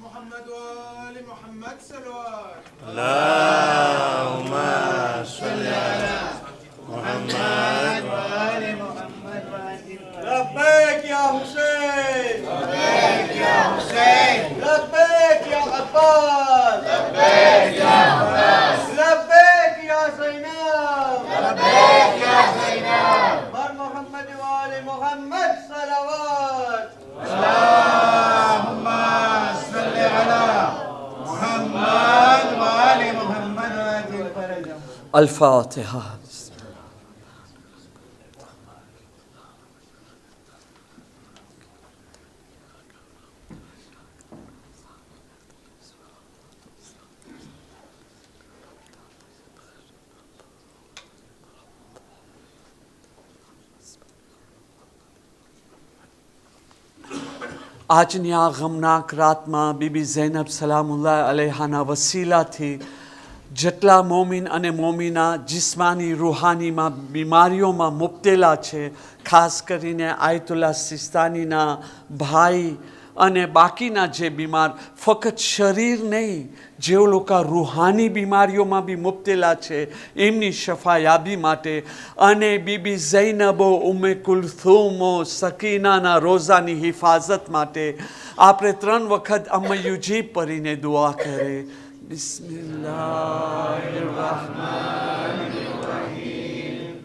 محمد وآل محمد صلوات اللهم صل على محمد وآل محمد لبيك يا حسين لبيك يا حسين لبيك يا عباس لبيك يا عباس لبيك يا زينب لبيك يا زينب بر محمد وآل محمد صلوات اللهم صل على محمد وآل محمد وآجل فرجهم. الفاتحة. આજની આ ગમનાક રાતમાં બીબી ઝૈનબ સલામુલ્લાહ અલૈહાના વસીલાથી જેટલા મોમિન અને મોમિના જિસ્માની રૂહાનીમાં બીમારીઓમાં મુબતેલા છે, ખાસ કરીને આયતુલ્લા સિસ્તાનીના ભાઈ અને બાકીના જે બીમાર, ફક્ત શરીર નહીં, જેઓ લોકો રૂહાની બીમારીઓમાં બી મુબતેલા છે, એમની શફાયાબી માટે અને બીબી ઝૈનબો, ઉમ્મે કુલથુમો, સકીનાના રોઝાની હિફાજત માટે આપણે 3 વખત અમ્મયુજી પરીને દુઆ કરે. બિસ્મિલ્લાહિર્રહમાનિર્રહીમ.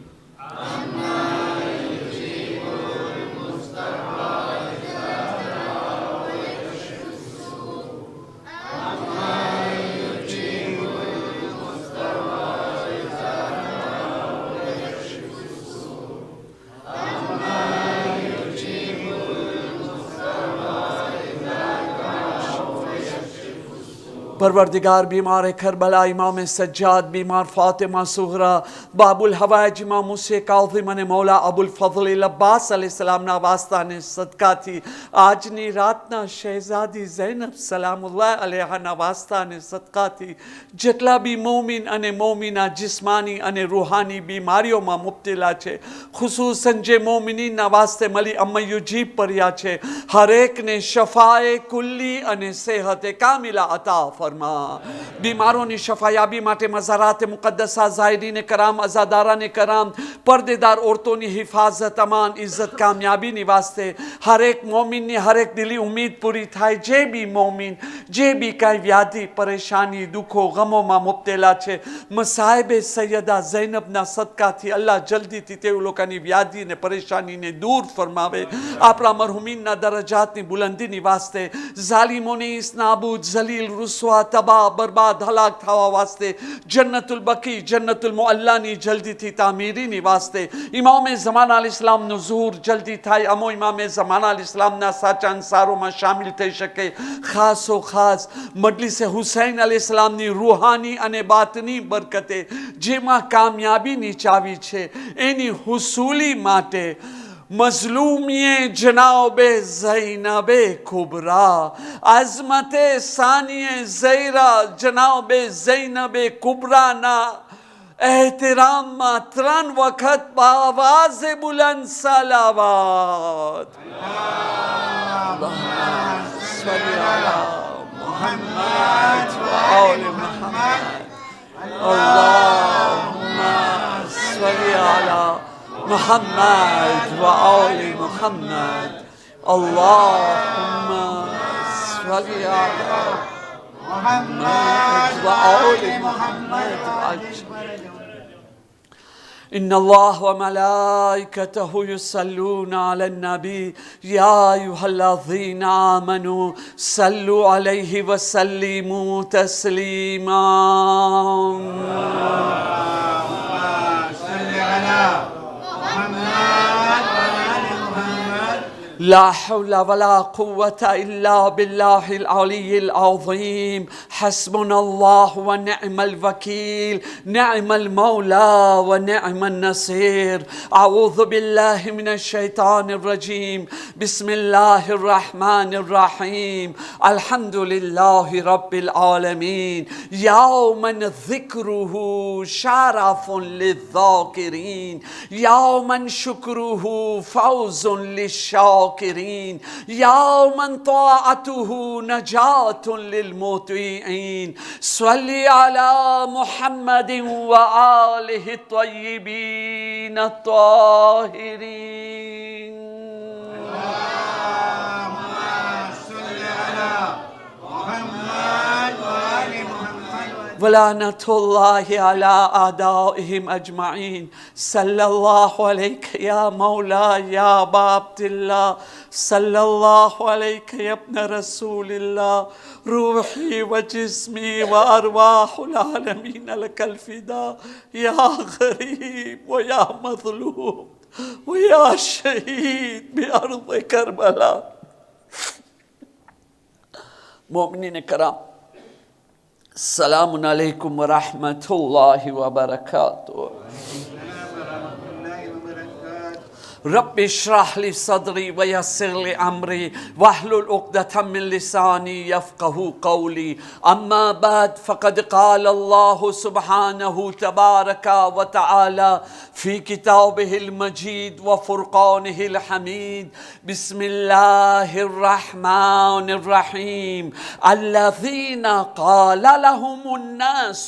परवरदिगार बीमार करबला, इमाम सज्जाद बीमार, फातिमा सुहरा, बाबुल हवाज इमाम मुसे काज़िम અને મૌલા અબુલ ફઝલ અબ્બાસ અલૈહિસ્સલામના વાસ્તાને સદકાથી આજની રાતના શહેઝાદી ઝૈનબ સલામુલ્લાહ અલૈહાના વાસ્તાને સદકાથી જેટલા બી મોમિન અને મોમિના જિસ્માની અને રૂહાની બીમારીઓમાં મુબતલા છે, ખુસૂસન જે મોમિનીના વાસ્તે મલી અમ્મયુજી પર્યા છે, હરેકને શફાએ કુલ્લી અને સેહતે કામિલા અતા ફરમા. બીમારોની શફાયાબી માટે મઝારાત મુકદ્દસા, ઝાયરીને કરામ, અઝાદારાને કરામ, પરદેદાર औरतों हिफाजत, अमान, इज्जत, कामयाबी वास्ते हर एक मोमिन ने हर एक दिली उम्मीद पूरी थाय. जे बी मोमिन जे बी काई व्याधि, परेशानी, दुखो, गमों में मुबतला है, मसाइबे सैयदा ज़ैनबना सदकाथी अल्लाह जल्दीथी ते लोकानी व्याधि ने परेशानी ने दूर फरमावे. आपણા મરહુમીનના દરજાતની બુલંદીની વાસ્તે, ઝાલિમોને ઇસ નાબૂદ, ઝલીલ, રૂસવા, તબાહ, બરબાદ, હલાક થવા વાસ્તે જન્નતુલ બકી, જન્નતુલ મુઅલ્લાની જલ્દીથી તામીરીની વાસ્તે ઇમામે ઝમાના અલ ઇસ્લામનું ઝુહૂર જલ્દી થાય, અમો ઇમામે ઝમાના અલ ઇસ્લામના સાચા અંસારોમાં શામિલ થઈ શકે. ખાસો ખાસ મજલિસે હુસૈન અલ ઇસ્લામની રૂહાની અને બાતની બરકતે જેમાં કામયાબીની ચાવી છે, એની હુસૂલી માટે मजलूमिये जनाबे ज़ैनबे कुबरा, अज़मते सानिये ज़ैरा जनाबे ज़ैनबे कुबरा ना एहतराम में 3 वक्त बावाज़ बुलंद सलावत. मोहम्मद औले मोहम्मद, अल्लाहुम्मा सल्ली अला محمد وآل محمد. اللهم صل على محمد وآل محمد. إن الله وملائكته يصلون على النبي يا أيها الذين آمنوا صلوا عليه وسلموا تسليما. لا حول ولا قوة إلا بالله العلي العظيم. حسبنا الله ونعم الوكيل، نعم المولى ونعم النصير. أعوذ بالله من الشيطان الرجيم. بسم الله الرحمن الرحيم. الحمد لله رب العالمين. يوما ذكره شرف للذاكرين، يوما شكره فوز للشاكرين. الشاكرين يا من طاعته نجاة للمطيعين صل على محمد وآله الطيبين الطاهرين ولعنة الله على أعدائهم أجمعين صلى الله عليك يا مولاي يا أبا عبد الله صلى الله عليك يا ابن رسول الله روحي وجسمي وأرواح العالمين لك الفداء يا غريب ويا مظلوم ويا شهيد بأرض كربلاء. مؤمنين الكرام، السلام عليكم ورحمة الله وبركاته. رب اشرح لي صدري ويسر لي أمري واحلل عقدة من لساني يفقه قولي. أما بعد، فقد قال الله سبحانه تبارك وتعالى في كتابه المجيد وفرقانه الحميد: بسم الله الرحمن الرحيم. الذين قال لهم الناس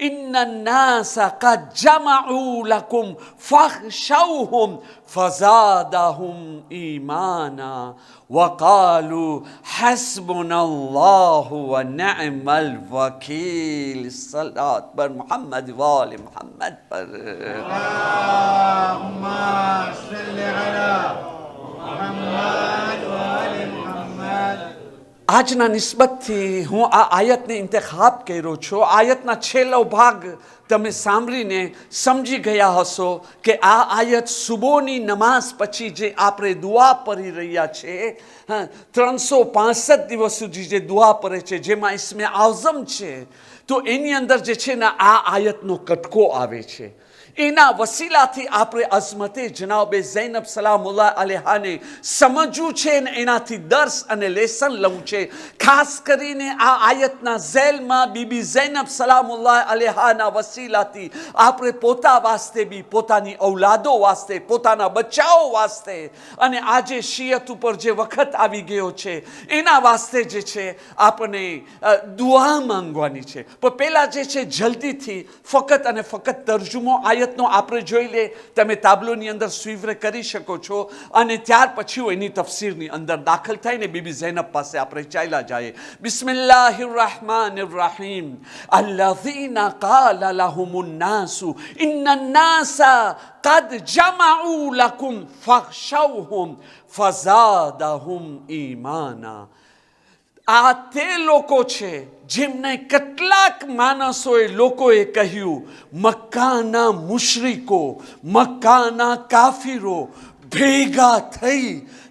إن الناس قد جمعوا لكم فاخشوهم فزادهم إيمانا وقالوا حسبنا الله ونعم الوكيل. الصلاة بر محمد وآل محمد پر. اللهم صل على محمد وآل محمد. આજના નિસ્બતથી હું આ આયતને ઇંતખાબ કર્યો છું. આયતના છેલ્લો ભાગ તમે સાંભળીને સમજી ગયા હશો કે આ આયત સુબોની નમાઝ પછી જે આપણે દુઆ પઢી રહ્યા છે, 365 દિવસ સુધી જે દુઆ પઢે છે, જેમાં ઇસ્મે આઝમ છે, તો એની અંદર જે છે ને આ આયતનો કટકો આવે છે. એના વસીલાથી આપણે અઝમતે જનાબે ઝૈનબ સલામુલ્લાહ અલૈહાને સમજવું છે ને એનાથી દર્સ અને લેસન લેવું છે. ખાસ કરીને આ આયતના ઝેલમાં બીબી ઝૈનબ સલામુલ્લાહ અલૈહાના વસીલાથી આપણે પોતા વાસ્તે બી, પોતાની ઔલાદો વાસ્તે, પોતાના બચ્ચાઓ વાસ્તે, અને આજે શિયત ઉપર જે વખત આવી ગયો છે એના વાસ્તે જે છે આપણે દુઆ માંગવાની છે. પણ પહેલાં જે છે જલ્દીથી ફક્ત અને ફક્ત તર્જુમો આયતનો આપણે જોઈ લે. તમે તાબલોની અંદર સ્વીવરે કરી શકો છો અને ત્યાર પછી એની તફસીરની અંદર દાખલ થઈને બીબી ઝૈનબ પાસે આપણે ચાલ્યા જાય. બિસ્મિલ્લાહિર રહેમાનિર રહીમ. અલ્લઝીના કાલા લહુમુન નાસુ ઇન્નન નાસા قد جمعوا لكم فاخشوهم فزادهم ایمانا. આ તે લોકો છે જેમને કેટલાક માણસોએ લોકોએ કહ્યું, મક્કાના મુશરિકો, મક્કાના કાફીરો ભેગા થઈ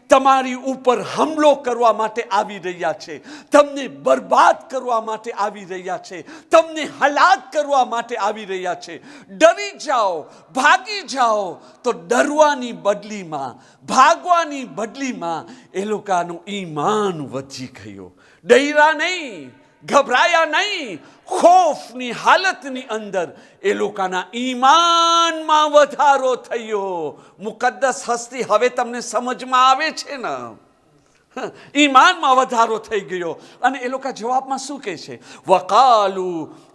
તમારી ઉપર હુમલો કરવા માટે આવી રહ્યા છે, તમને બરબાદ કરવા માટે આવી રહ્યા છે, તમને હલાક કરવા માટે આવી રહ્યા છે. ડરી જાઓ, ભાગી જાઓ. તો ડરવાની બદલીમાં, ભાગવાની બદલીમાં એ લોકોનું ઈમાન વધી ગયું. ડર્યા નહીં, ગભરાયા નહીં. ખોફની હાલતની અંદર એ લોકોના ઈમાનમાં વધારો થયો. મુકદ્દસ હસ્તી હવે તમને સમજમાં આવે છે ને? ઈમાનમાં વધારો થઈ ગયો. અને એ લોકો જવાબમાં શું કહે છે? વકાલુ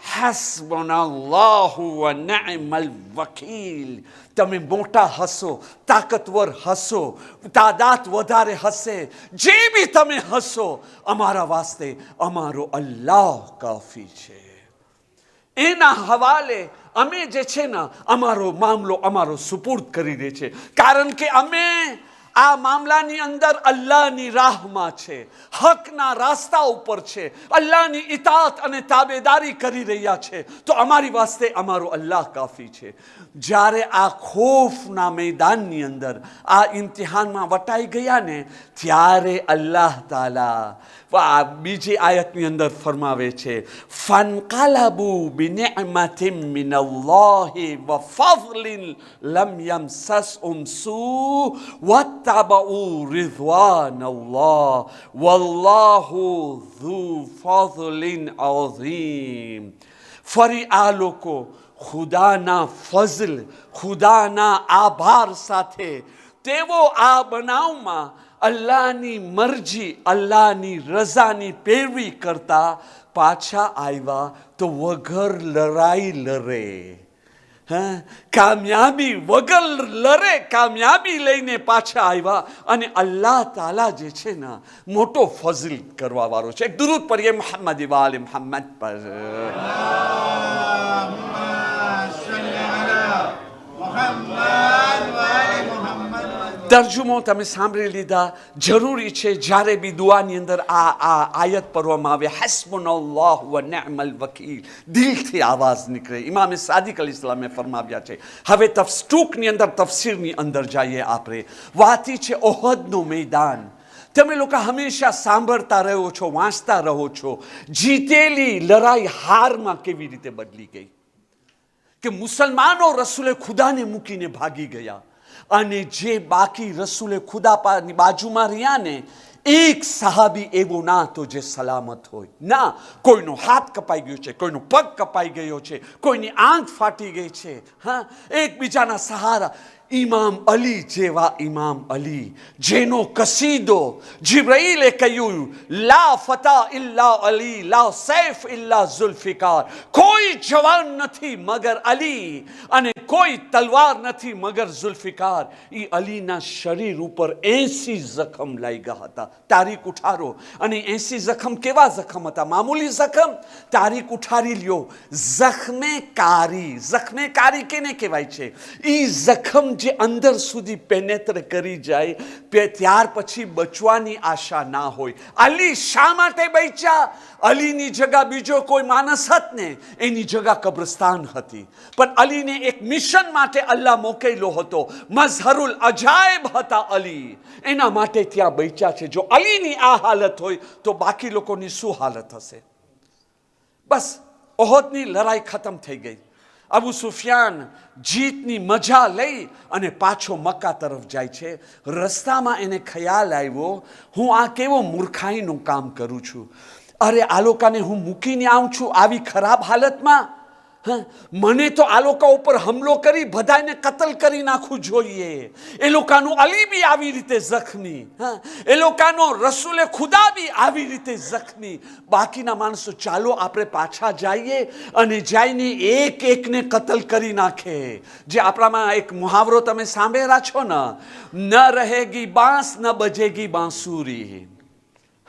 હસ્બુનલ્લાહુ વ નિઅમલ વકીલ. તમે મોટા હશો, તાકતવર હશો, તાદાદ વધારે હશે, જે બી તમે હશો, અમારા વાસ્તે અમારો અલ્લાહ કાફી છે. એના હવાલે અમે જે છે ને અમારો મામલો અમારો સુપુર્દ કરી દે છે. કારણ કે અમે આ મામલાની અંદર અલ્લાહની રાહમાં છે, હકના રાસ્તા ઉપર છે, અલ્લાહની ઇતાત અને તાબેદારી કરી રહ્યા છે. તો અમારી વાસ્તે અમારો અલ્લાહ કાફી છે. જ્યારે આ ખોફના મેદાનની અંદર આ ઇમ્તિહાનમાં વટાઈ ગયા ને, ત્યારે અલ્લાહ તાલા બીજી આયતની અંદર ફરમાવે છે, ફનકલબુ બિનિઅમતિન મિનલ્લાહિ વ ફઝલિન લમ યમસસહુમ સૂ વત્તબઉ રિઝવાનલ્લાહ વલ્લાહુ ઝુ ફઝલિન અઝીમ. ફરી આ લોકો ખુદાના ફઝલ, ખુદાના આભાર સાથે તેઓ આ બનાવમાં અલ્લાહની મરજી અલ્લાહની રઝાની પેરવી કરતા પાછા આવ્યા તો વગર લડાઈ લડે, હા, કામયાબી વગર લડે, કામયાબી લઈને પાછા આવ્યા. અને અલ્લાહ તાલા જે છે ને મોટો ફઝલ કરવા વાળો છે. એક દુરૂદ પઢીએ મોહમ્મદ વાલે મોહમ્મદ પર. તર્જુમો તમે સાંભળી લીધા. જરૂરી છે જ્યારે બી દુઆની અંદર આ આયત પઢવામાં આવે, હસ્બુનલ્લાહ વ નિઅમલ વકીલ, દિલથી આવાજ નીકળે. ઇમામ સાદિક અલૈહિસ્સલામે ફરમાવ્યા છે. હવે ટૂંકની અંદર તફસીરની અંદર જઈએ આપણે. વાતી છે ઓહદનું મેદાન. તમે લોકો હંમેશા સાંભળતા રહો છો, વાંચતા રહો છો, જીતેલી લડાઈ હારમાં કેવી રીતે બદલી ગઈ, કે મુસલમાનો રસૂલે ખુદાને મૂકીને ભાગી ગયા અને જે બાકી રસૂલે ખુદાની બાજુમાં રહ્યા ને, એક સહાબી એવો ના હતો જે સલામત હોય. ના, કોઈનો હાથ કપાઈ ગયો છે, કોઈનો પગ કપાઈ ગયો છે, કોઈની આંખ ફાટી ગઈ છે. હા, એકબીજાના સહારા. ઇમામ અલી જેવા ઇમામ અલી, જેનો કસીદો જિબ્રાઈલે કહ્યું, લા ફતા ઇલ્લા અલી, લા સૈફ ઇલ્લા ઝુલ્ફિકાર, કોઈ જવાન નથી મગર અલી અને કોઈ તલવાર નથી મગર ઝુલ્ફિકાર. એ અલીના શરીર ઉપર 80 જખમ લાગ્યા હતા. તારીખ ઉઠારો. અને 80 જખમ કેવા જખમ હતા? મામૂલી જખમ? તારીખ ઉઠારી લ્યો. જખમે કારી. જખમે કારી કેને કહેવાય છે? એ જખમ જે અંદર સુધી પેનેત્ર કરી જાય, ત્યાર પછી બચવાની આશા ના હોય. અલી શા માટે બચ્યા? અલીની જગા બીજો કોઈ માણસ હત ને, એની જગા કબ્રસ્તાન હતી. પણ અલીને એક મિશન માટે અલ્લાહ મોકલ્યો હતો. મઝહરુલ અજાયબ હતા અલી, એના માટે ત્યાં બચ્યા છે. જો અલીની આ હાલત હોય તો બાકી લોકોની શું હાલત હશે? બસ ઓહદની લડાઈ ખતમ થઈ ગઈ. અબુ સુફિયાન જીતની મજા લઈ અને પાછો મક્કા તરફ જાય છે. રસ્તામાં એને ખ્યાલ આવ્યો, હું આ કેવો મૂર્ખાઈનું કામ કરું છું. અરે આ લોકોને હું મૂકીને આવું છું આવી ખરાબ હાલતમાં. હા, મને તો આ લોકો ઉપર હુમલો કરી બધાને કતલ કરી નાખવું જોઈએ. એ લોકોનું અલી બી આવી રીતે જખમી, હા, એ લોકોનો રસૂલે ખુદા બી આવી રીતે જખમી. બાકીના માણસો ચાલો આપણે પાછા જઈએ અને જઈને એક એકને કતલ કરી નાખે. જે આપણામાં એક મુહાવરો તમે સાંભળ્યા છો ને, ન રહેગી બાંસ ન બજેગી બાંસુરી.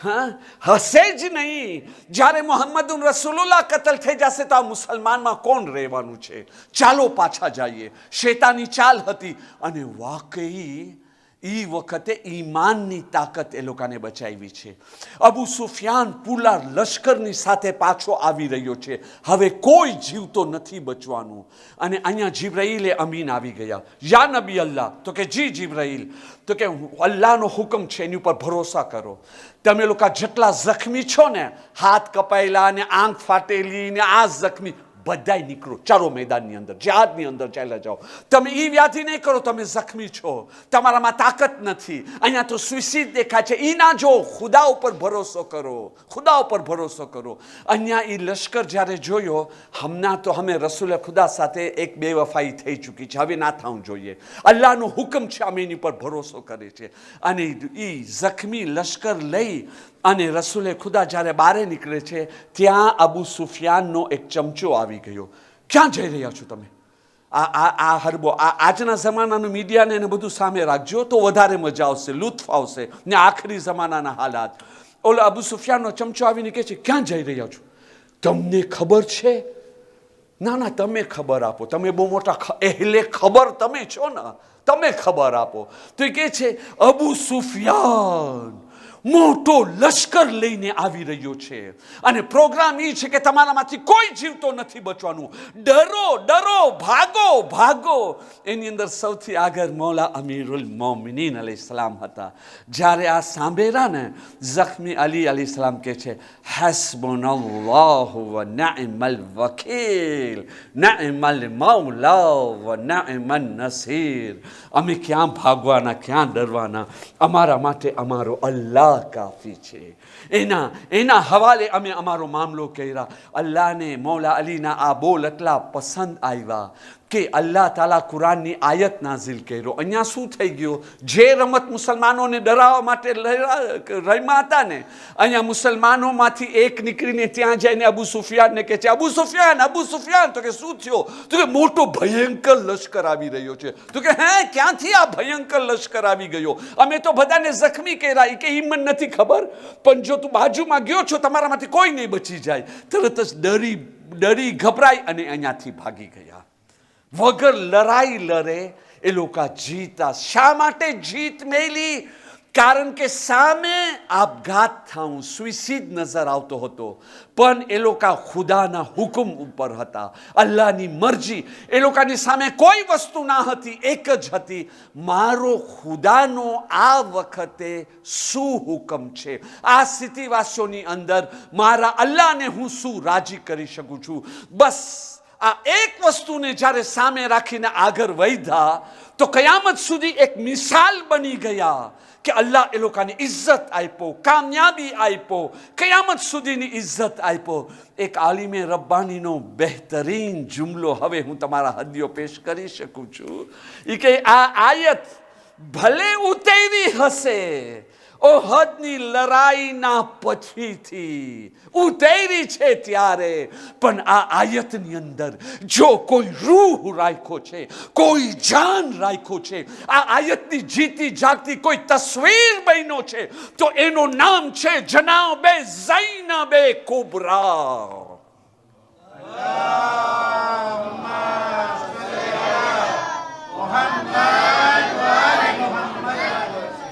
હા, હશે જ નહીં. જ્યારે મોહમ્મદુન રસૂલુલ્લાહ કતલ થઈ જશે તો આ મુસલમાનમાં કોણ રહેવાનું છે? ચાલો પાછા જઈએ. શેતાની ચાલ હતી અને વાકઈ એ વખતે ઈમાનની તાકાત એ લોકોને બચાવી છે. અબુ સુફિયાન પૂરા લશ્કરની સાથે પાછો આવી રહ્યો છે. હવે કોઈ જીવતો નથી બચવાનું. અને અહીંયા જિબ્રાઈલે અમીન આવી ગયા. યા નબી અલ્લાહ. તો કે જી જિબ્રાઈલ. તો કે અલ્લાહનો હુકમ છે, એની ઉપર ભરોસા કરો. તમે લોકો જેટલા જખમી છો ને, હાથ કપાયેલા ને આંખ ફાટેલી ને આ જખમી, બધાય નીકળો, ચાલો મેદાનની અંદર, જિહાદની અંદર ચાલ્યા જાઓ. તમે એ વ્યાધિ નહીં કરો, તમે જખમી છો, તમારામાં તાકાત નથી. અહીંયા તો સુઇસાઇડ દેખાય છે. એ ના જો, ખુદા ઉપર ભરોસો કરો, ખુદા ઉપર ભરોસો કરો. અહીંયા એ લશ્કર જ્યારે જોયો, હમણાં તો અમે રસૂલે ખુદા સાથે એક બેવફાઈ થઈ ચૂકી છે, હવે ના થવું જોઈએ. અલ્લાહનો હુકમ છે, અમે એની પર ભરોસો કરે છે. અને એ જખમી લશ્કર લઈ અને રસૂલે ખુદા જ્યારે બહાર નીકળે છે, ત્યાં અબુ સુફિયાનનો એક ચમચો આવી ગયો. ક્યાં જઈ રહ્યા છો તમે? આ હરબો, આજના જમાનાનું મીડિયાને એને બધું સામે રાખજો તો વધારે મજા આવશે, લુત્ફ આવશે. ને આખરી જમાનાના હાલાત. ઓલો અબુ સુફિયાનનો ચમચો આવીને કહે છે, ક્યાં જઈ રહ્યા છો? તમને ખબર છે? ના ના, તમે ખબર આપો, તમે બહુ મોટા ehલે ખબર તમે છો ને, તમે ખબર આપો. તો એ કહે છે, અબુ સુફિયાન મોટો લશ્કર લઈને આવી રહ્યો છે અને પ્રોગ્રામ એ છે કે તમારામાંથી કોઈ જીવતો નથી બચવાનું. ડરો, ડરો, ભાગો, ભાગો. એની અંદર સૌથી આગળ મૌલા અમીરુલ મોમિનીન અલૈહિસ્સલામ હતા. જ્યારે આ સાંભળ્યા ને, જખ્મી અલી અલૈહિસ્સલામ કહે છે, હસ્બુનલ્લાહુ વ નિઅમલ વકીલ, નિઅમલ મૌલા વ નિઅમન નસીર. અમે ક્યાં ભાગવાના, ક્યાં ડરવાના? અમારા માટે અમારો અલ્લાહ કાફી છે. એના હવાલે અમે અમારો મામલો કર્યા. અલ્લાહને મૌલા અલીના આ બોલ એટલા પસંદ આવ્યા કે અલ્લાહ તાલા કુરાનની આયત નાઝિલ કર્યો. અહીંયા શું થઈ ગયું? જે રમત મુસલમાનોને ડરાવવા માટે રમ્યા હતા ને, અહીંયા મુસલમાનોમાંથી એક નીકળીને ત્યાં જઈને અબુ સુફિયાનને કહે છે, અબુ સુફિયાન, અબુ સુફિયાન. તો કે શું થયો? તો કે મોટો ભયંકર લશ્કર આવી રહ્યો છે. તો કે હે, ક્યાંથી આ ભયંકર લશ્કર આવી ગયો? અમે તો બધાને જખમી કર્યા. કે ઈ મને નથી ખબર, પણ જો તું બાજુમાં ગયો છો તમારામાંથી કોઈ નહીં બચી જાય. તરત જ ડરી ગભરાઈ અને અહીંયાથી ભાગી ગયા. વગર લડાઈ લડે એ લોકો જીતા. શા માટે જીત મેલી? કારણ કે સામે આપઘાત થવું, સુઇસાઇડ નજર આવતો હતો, પણ એ લોકો ખુદાના હુકમ ઉપર હતા, અલ્લાહની મરજી. એ લોકોની સામે કોઈ વસ્તુ ના હતી, એક જ હતી, મારો ખુદાનો આ વખતે શું હુકમ છે, આ સ્થિતિવાસીઓની અંદર મારા અલ્લાહને હું શું રાજી કરી શકું છું. બસ આ એક વસ્તુને જ્યારે સામે રાખીને આગળ વધ્યા તો કયામત સુધી એક મિસાલ બની ગયા કે અલ્લાહ એ લોકોને ઇજ્જત આપ્યો, કામયાબી આપ્યો, કયામત સુધીની ઇજ્જત આપ્યો. એક આલિમે રબ્બાનીનો બહેતરીન જુમલો હવે હું તમારા હદીઓ પેશ કરી શકું છું. એ કે આ આયત ભલે ઉતરી હશે ઓહદની લડાઈના પછીથી ઉતરી છે ત્યારે, પણ આ આયતની અંદર જો કોઈ રૂહ રાખ્યો છે, કોઈ જાન રાખ્યો છે, આ આયતની જીતી જાગતી કોઈ તસવીર બન્યો છે, તો એનું નામ છે જનાબે ઝૈનબે કુબરા.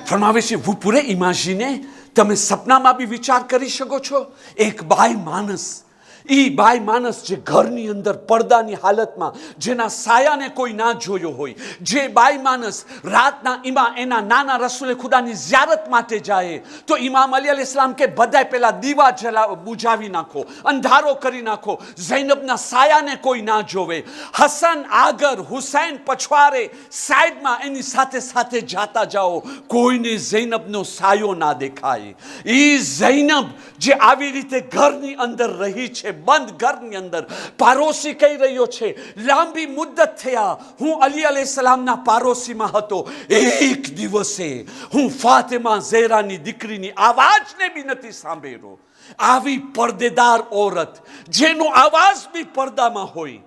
ફરમાવે છે, vous pourrez imaginer, તમે સપનામાં બી વિચાર કરી શકો છો, એક બાઈ માણસ, ઈ બાઈ માણસ જે ઘરની અંદર પડદાની હાલતમાં, જેના સાયાને કોઈ ના જોયો હોય, જે બાઈ માણસ રાતના એના નાના રસૂલે ખુદાની ઝિયારત માટે જાય તો ઇમામ અલી અલૈહિસ્સલામ કે બધાય પહેલા દીવા બુઝાવી નાખો, અંધારો કરી નાખો, ઝૈનબના સાયાને કોઈ ના જોવે. હસન આગળ, હુસૈન પછવારે, સાઈડમાં એની સાથે સાથે જાતા જાઓ, કોઈને ઝૈનબનો સાયો ના દેખાય. ઈ ઝૈનબ જે આવી રીતે ઘરની અંદર રહી છે, બંધ ઘરની અંદર પારોસી કહી રહ્યો છે, લાંબી મુદ્દત થયા હું અલી અલૈહિસ્સલામના પારોસીમાં હતો, એક દિવસે હું ફાતિમા ઝેરાની દીકરીની આવાજને બી નથી સાંભળ્યો. આવી પડદેદાર ઓરત જેનો આવાજ બી પડદામાં હોય,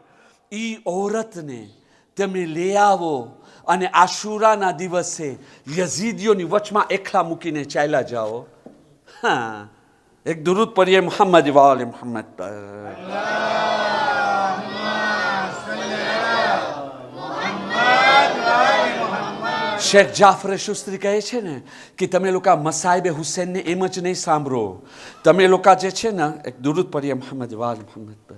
ઈ ઓરતને તમે લઈ આવો અને આશુરાના દિવસે યઝીદીઓની વચમાં એકલા મૂકીને ચાલ્યા જાઓ. હા, એક દુરૂદ પઢીએ મોહમ્મદ વાલે મોહમ્મદ પર. શેખ જાફર શુસ્ત્રી કહે છે ને કે તમે લોકો મસાઈબે હુસૈનને એમ જ નહીં સાંભળો, તમે લોકો જે છે ને એક દુરૂદ પઢીએ મોહમ્મદ વાલે મોહમ્મદ પર.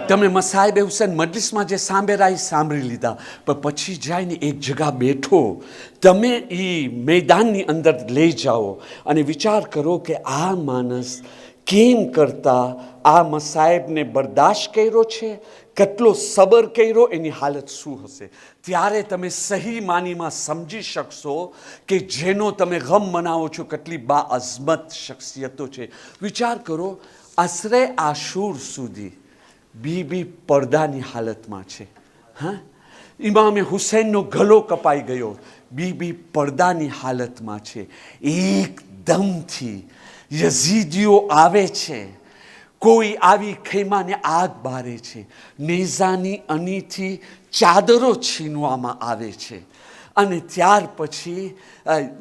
તમે મસાઈબે હુસૈન મજલિસમાં જે સાંભળ્યા એ સાંભળી લીધા, પણ પછી જઈને એક જગા બેઠો, તમે એ મેદાનની અંદર લઈ જાઓ અને વિચાર કરો કે આ માણસ કેમ કરતા આ મસાઈબને બરદાશ્ત કર્યો છે, કેટલો સબર કર્યો, એની હાલત શું હશે. ત્યારે તમે સહી માનીમાં સમજી શકશો કે જેનો તમે ગમ મનાવો છો કેટલી બાઅઝમત શખ્સિયતો છે. વિચાર કરો, અસરે આશુર સુધી બીબી પડદાની હાલતમાં છે. હા, ઇમામે હુસૈનનો ગળો કપાઈ ગયો, બીબી પડદાની હાલતમાં છે. એકદમથી યઝીદીઓ આવે છે, કોઈ આવી ખૈમાને આગ બારે છે, નેઝાની અનીથી ચાદરો છીનવામાં આવે છે, અને ત્યાર પછી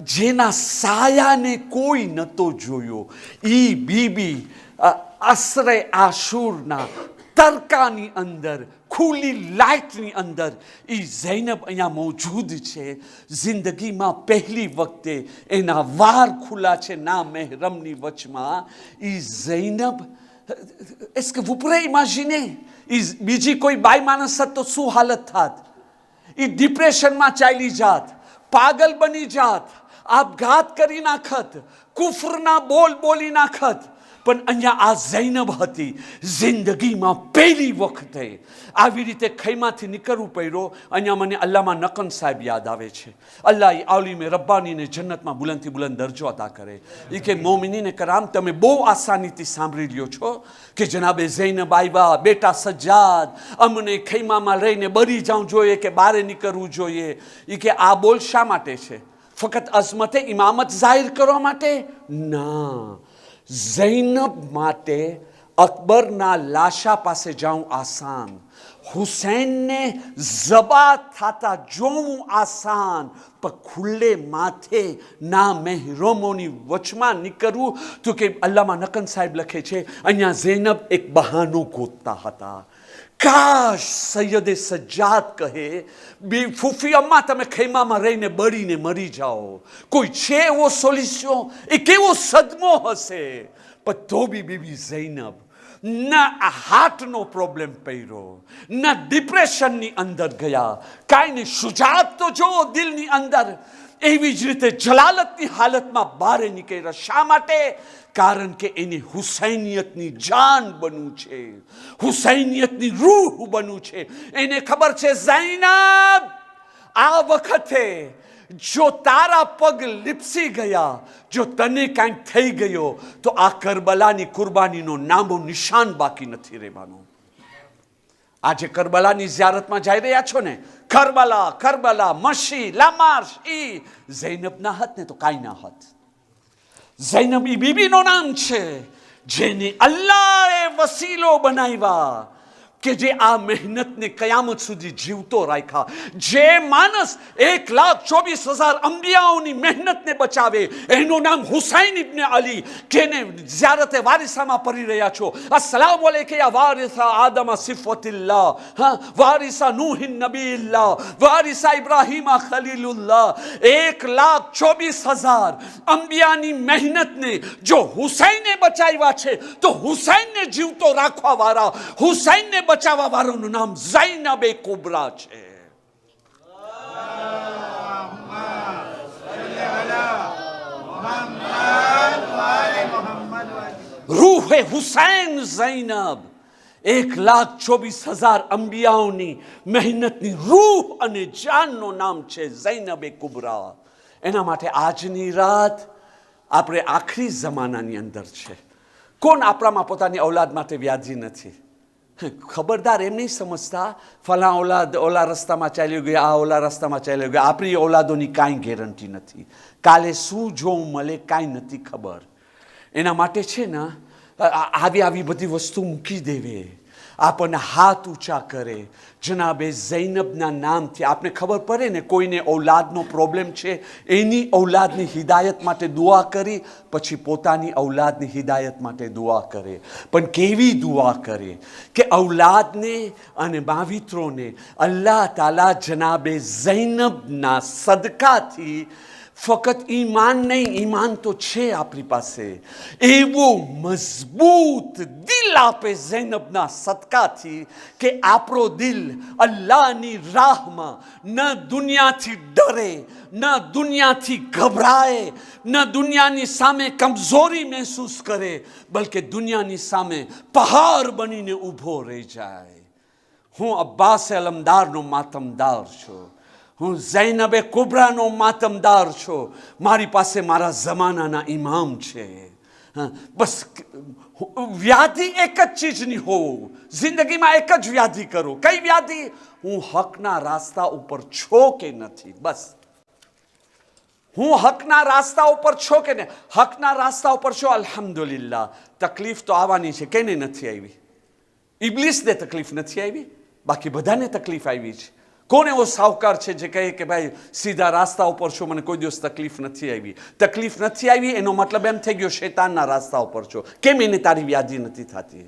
જેના સાયાને કોઈ નહોતો જોયો, ઈ બીબી અસરે આશુરના તરકાની અંદર, ખુલ્લી લાઇટની અંદર એ ઝૈનબ અહીંયા મોજૂદ છે. જિંદગીમાં પહેલી વખતે એના વાર ખુલ્લા છે ના મહેરમની વચમાં. એ ઝૈનબ, est-ce que vous pourrez imaginer, બીજી કોઈ બાઈ માણસ હોત તો શું હાલત થાત? એ ડિપ્રેશનમાં ચાલી જાત, પાગલ બની જાત, આપઘાત કરી નાખત, કુફરના બોલ બોલી નાખત. પણ અહીંયા આ ઝૈનબ હતી, જિંદગીમાં પહેલી વખતે આવી રીતે ખૈમાથી નીકળવું પડ્યું. અહીંયા મને અલ્લામા નકન સાહેબ યાદ આવે છે. અલ્લાહ આલિમે રબ્બાનીને જન્નતમાં બુલંદથી બુલંદ દરજ્જો અતા કરે. એ કે મોમિનીને કરામ, તમે બહુ આસાનીથી સાંભળી લ્યો છો કે જનાબે ઝૈનબ આવ્યા, બેટા સજ્જાદ, અમને ખૈમામાં રહીને બરી જવું જોઈએ કે બહાર નીકળવું જોઈએ. એ કે આ બોલ શા માટે છે? ફક્ત અઝમતે ઇમામત જાહેર કરવા માટે? ના, ઝૈનબ માટે અકબરના લાશા પાસે જાઉં આસાન, હુસૈનને ઝબા થતા જોવું આસાન, પણ ખુલ્લે માથે ના મહેરમોની વચમાં નીકળવું. તો કે અલ્લામા નકન સાહેબ લખે છે, અહીંયા ઝૈનબ એક બહાનું ગોતતા હતા. કાશ સૈયદે સજ્જાદ કહે, ફૂફી અમ્મા તમે ખૈમામાં રહીને બળીને મરી જાઓ. કોઈ છે એવો સોલ્યુશન? એ કેવો સદમો હશે? પણ તો બી બીબી ઝૈનબ ના હાર્ટનો પ્રોબ્લેમ પડ્યો, ના ડિપ્રેશનની અંદર ગયા, કાંઈ નહીં, શુજાત તો જો દિલની અંદર. એવી જ રીતે જલાલતની હાલતમાં બહાર નીકળ્યા. શા માટે? કારણ કે એને હુસૈનિયતની જાન બનવું છે, હુસૈનિયતની રૂહ બનવું છે. એને ખબર છે ઝૈનબ, આ વખતે જો તારા પગ લીપસી ગયા, જો તને કાંઈક થઈ ગયો, તો આ કરબલાની કુરબાનીનો નામો નિશાન બાકી નથી રહેવાનો. આજે કરબલાની ઝિયારતમાં જઈ રહ્યા છો ને, કરબલા કરબલા મશી લામાર્શ, ઈ ઝૈનબ ના હત ને તો કાંઈ ના હત. ઝૈનબ ઈ બીબીનો નામ છે જેને અલ્લાહે વસીલો બનાવ્યા, કે જે આ મહેનતને કયામત સુધી જીવતો રાખ્યા. જે માણસ 1,24,000 અંબિયાઓની મહેનતને બચાવે, એનું નામ હુસૈન ઇબ્ન અલી, જેને ઝિયારતે વારિસામાં પડી રહ્યા છો. અસ્સલામુ અલૈકા યા વારિસા આદમ સિફતિલ્લાહ, વારિસા નૂહિન નબીલ્લાહ, વારિસા ઇબ્રાહીમ ખલીલુલ્લાહ. 1,24,000 અંબિયાની મહેનતને જો હુસૈને બચાવ્યા છે, તો હુસૈનને જીવતો રાખવા વાળા, હુસૈનને બચાવવા વાળાનું નામ ઝૈનબે કુબરા છે. રૂહે હુસૈન ઝૈનબ 1,24,000 અંબિયાઓની મહેનતની રૂહ અને જાનનું નામ છે ઝૈનબે કુબરા. એના માટે આજની રાત આપણે આખરી જમાનાની અંદર છે. કોણ આપણામાં પોતાની ઔલાદ માટે વ્યાજી નથી? ખબરદાર, એમ નહીં સમજતા ફલા ઔલાદ ઓલા રસ્તામાં ચાલ્યું ગયું, આ ઓલા રસ્તામાં ચાલ્યું ગયું. આપણી ઔલાદોની કાંઈ ગેરંટી નથી. કાલે શું જોવું મળે કાંઈ નથી ખબર. એના માટે છે ને આવી બધી વસ્તુ મૂકી દેવે, આપણને હાથ ઊંચા કરે. જનાબે ઝૈનબના નામથી આપને ખબર પડે ને, કોઈને ઔલાદનો પ્રોબ્લેમ છે, એની ઔલાદની હિદાયત માટે દુઆ કરી, પછી પોતાની ઔલાદની હિદાયત માટે દુઆ કરે. પણ કેવી દુઆ કરે કે ઔલાદને અને માવિત્રોને અલ્લાહ તાલા જનાબે ઝૈનબના સદકાથી ફક્ત ઈમાન નહીં, ઈમાન તો છે આપણી પાસે, એવું મજબૂત દિલ આપે ઝૈનબના સદકાથી કે આપણો દિલ અલ્લાહની રાહમાં ન દુનિયાથી ડરે, ન દુનિયાથી ગભરાય, ન દુનિયાની સામે કમજોરી મહેસૂસ કરે, બલકે દુનિયાની સામે પહાડ બનીને ઊભો રહી જાય. હું અબ્બાસ અલમદારનો માતમદાર છું, હું ઝૈનબે કુબરાનો માતમદાર છું. મારી પાસે મારા જમાનાના ઇમામ છે. બસ વ્યાધિ એક જ ચીજની હોવું, જિંદગીમાં એક જ વ્યાધિ કરું. કઈ વ્યાધિ? હું હકના રાસ્તા ઉપર છો કે નથી. બસ હું હકના રાસ્તા ઉપર છો કે ને? હકના રાસ્તા ઉપર છો, અલ્હમ્દુલિલ્લાહ. તકલીફ તો આવવાની છે, કેને નથી આવી? ઇબ્લિસને તકલીફ નથી આવી, બાકી બધાને તકલીફ આવી છે. કોણ એવો સાવકાર છે જે કહે કે ભાઈ સીધા રાસ્તા ઉપર છો, મને કોઈ દિવસ તકલીફ નથી આવી? તકલીફ નથી આવી એનો મતલબ એમ થઈ ગયો શૈતાનના રાસ્તા ઉપર છો. કેમ એને તારી વ્યાધિ નથી થતી?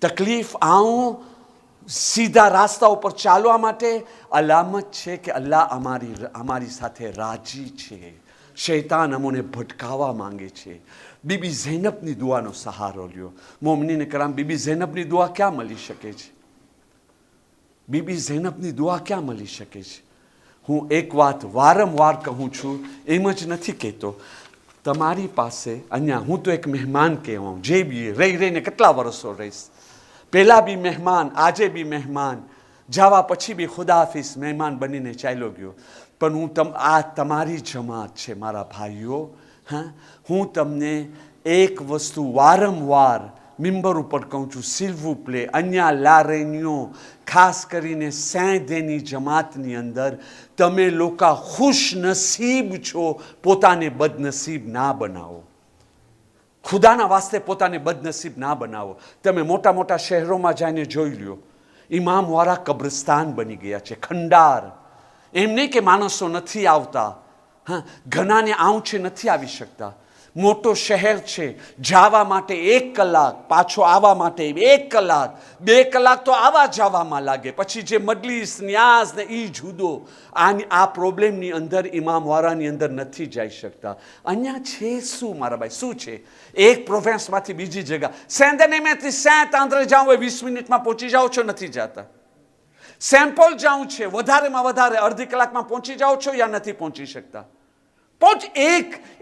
તકલીફ આવું સીધા રાસ્તા ઉપર ચાલવા માટે અલામત છે કે અલ્લાહ અમારી સાથે રાજી છે. શૈતાન અમોને ભટકાવવા માંગે છે. બીબી ઝૈનબની દુઆનો સહારો લ્યો. મોમિનીને કરામ, બીબી ઝૈનબની દુઆ ક્યાં મળી શકે છે? બીબી ઝૈનબની દુઆ ક્યાં મળી શકે છે? હું એક વાત વારંવાર કહું છું, એમ જ નથી કહેતો. તમારી પાસે અહીંયા હું તો એક મહેમાન કહેવાઉં, જે બી રહીને કેટલા વર્ષો રહીશ, પહેલાં બી મહેમાન, આજે બી મહેમાન, જવા પછી બી ખુદાહાફિઝ મહેમાન બનીને ચાલ્યો ગયો. પણ હું આ તમારી જમાત છે મારા ભાઈઓ. હા, હું તમને એક વસ્તુ વારંવાર મિમ્બર ઉપર કહું છું, સિલ્વું પ્લે અહીંયા લારેન્યો, ખાસ કરીને સેંધેની જમાતની અંદર તમે લોકો ખુશ નસીબ છો, પોતાને બદનસીબ ના બનાવો. ખુદાના વાસ્તે પોતાને બદનસીબ ના બનાવો. તમે મોટા મોટા શહેરોમાં જઈને જોઈ લ્યો, ઇમામવાળા કબ્રસ્તાન બની ગયા છે, ખંડાર. એમ નહીં કે માણસો નથી આવતા, હા, ઘણાને આંચે નથી આવી શકતા. મોટો શહેર છે, જવા માટે 1 કલાક, પાછો આવવા માટે 1 કલાક, 2 કલાક તો આવા જવામાં લાગે. પછી જે મજલિસ ન્યાઝ ને એ જુદો. આ પ્રોબ્લેમની અંદર ઇમામવાળાની અંદર નથી જઈ શકતા. અહીંયા છે શું મારા ભાઈ, શું છે? એક પ્રોવિન્સમાંથી બીજી જગ્યા, સેંધનેમેથી સેંત આંધ્રે જાઓ હોય 20 મિનિટમાં પહોંચી જાઓ છો, નથી જતા. સેમ્પલ જાઉં છે, વધારેમાં વધારે અડધી કલાકમાં પહોંચી જાઓ છો યા નથી પહોંચી શકતા.